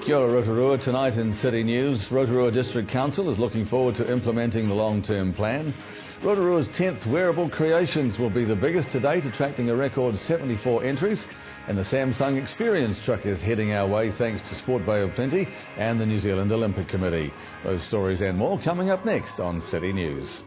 Kia ora Rotorua. Tonight in City News, Rotorua District Council is looking forward to implementing the long-term plan. Rotorua's 10th Wearable Creations will be the biggest to date, attracting a record 74 entries. And the Samsung Experience truck is heading our way thanks to Sport Bay of Plenty and the New Zealand Olympic Committee. Those stories and more coming up next on City News.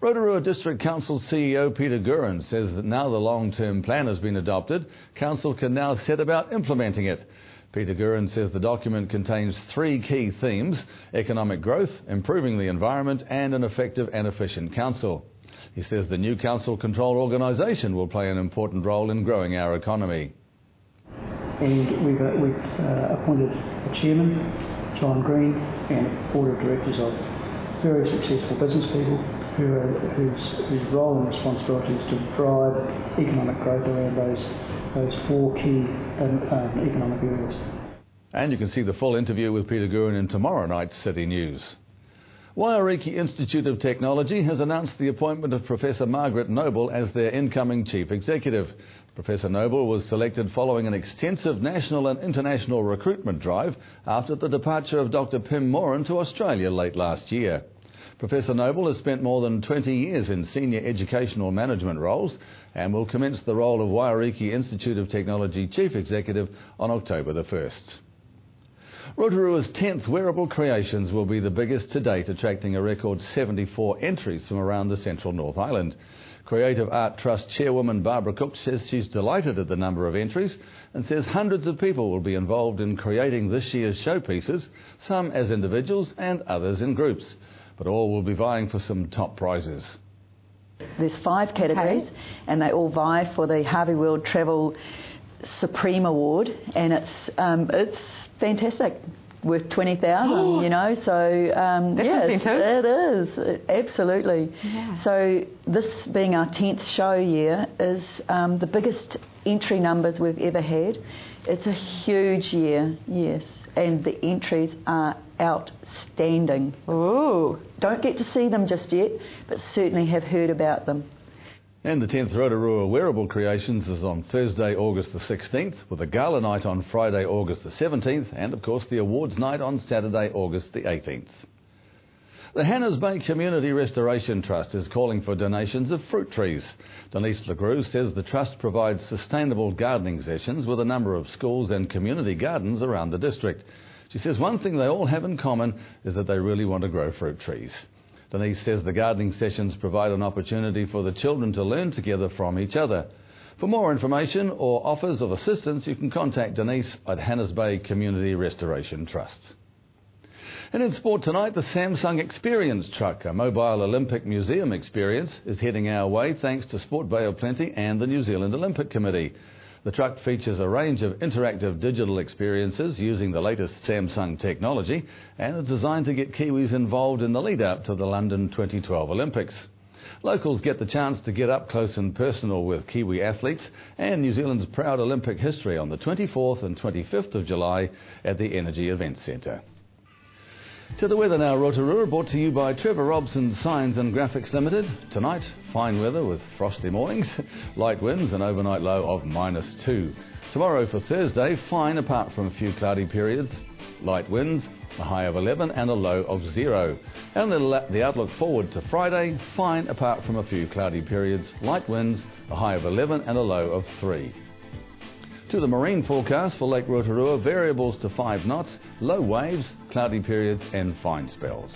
Rotorua District Council CEO Peter Gurin says that now the long-term plan has been adopted, Council can now set about implementing it. Peter Gurin says the document contains three key themes: economic growth, improving the environment and an effective and efficient council. He says the new council control organisation will play an important role in growing our economy. And we've appointed a chairman, John Green, and a board of directors of very successful business people whose role and responsibility is to drive economic growth around those four key economic areas. And you can see the full interview with Peter Gurin in tomorrow night's City News. Waiariki Institute of Technology has announced the appointment of Professor Margaret Noble as their incoming Chief Executive. Professor Noble was selected following an extensive national and international recruitment drive after the departure of Dr. Pim Moran to Australia late last year. Professor Noble has spent more than 20 years in senior educational management roles and will commence the role of Waiariki Institute of Technology Chief Executive on October the 1st. Rotorua's 10th Wearable Creations will be the biggest to date, attracting a record 74 entries from around the central North Island. Creative Art Trust Chairwoman Barbara Cook says she's delighted at the number of entries and says hundreds of people will be involved in creating this year's showpieces, some as individuals and others in groups. But all will be vying for some top prizes. There's 5 categories and they all vie for the Harvey World Travel Supreme Award, and it's fantastic, worth 20,000, you know, so yeah, it is, absolutely. Yeah. So this being our 10th show year is the biggest entry numbers we've ever had. It's a huge year, yes, and the entries are outstanding. Ooh. Don't get to see them just yet, but certainly have heard about them. And the 10th Rotorua Wearable Creations is on Thursday, August the 16th, with a gala night on Friday, August the 17th, and of course the awards night on Saturday, August the 18th. The Hannahs Bay Community Restoration Trust is calling for donations of fruit trees. Denise LeGroux says the trust provides sustainable gardening sessions with a number of schools and community gardens around the district. She says one thing they all have in common is that they really want to grow fruit trees. Denise says the gardening sessions provide an opportunity for the children to learn together from each other. For more information or offers of assistance, you can contact Denise at Hannahs Bay Community Restoration Trust. And in sport tonight, the Samsung Experience truck, a mobile Olympic museum experience, is heading our way thanks to Sport Bay of Plenty and the New Zealand Olympic Committee. The truck features a range of interactive digital experiences using the latest Samsung technology and is designed to get Kiwis involved in the lead-up to the London 2012 Olympics. Locals get the chance to get up close and personal with Kiwi athletes and New Zealand's proud Olympic history on the 24th and 25th of July at the Energy Events Centre. To the weather now, Rotorua, brought to you by Trevor Robson Signs and Graphics Limited. Tonight, fine weather with frosty mornings, light winds, an overnight low of -2. Tomorrow for Thursday, fine apart from a few cloudy periods, light winds, a high of 11 and a low of 0. And the outlook forward to Friday, fine apart from a few cloudy periods, light winds, a high of 11 and a low of 3. To the marine forecast for Lake Rotorua, variables to 5 knots, low waves, cloudy periods and fine spells.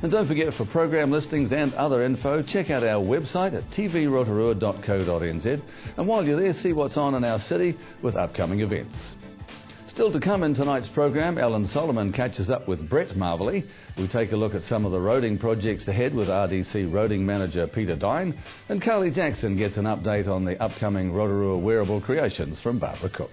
And don't forget, for program listings and other info, check out our website at tvrotorua.co.nz, and while you're there, see what's on in our city with upcoming events. Still to come in tonight's program, Alan Solomon catches up with Brett Marvelly. We take a look at some of the roading projects ahead with RDC roading manager Peter Dine, and Carly Jackson gets an update on the upcoming Rotorua Wearable Creations from Barbara Cook.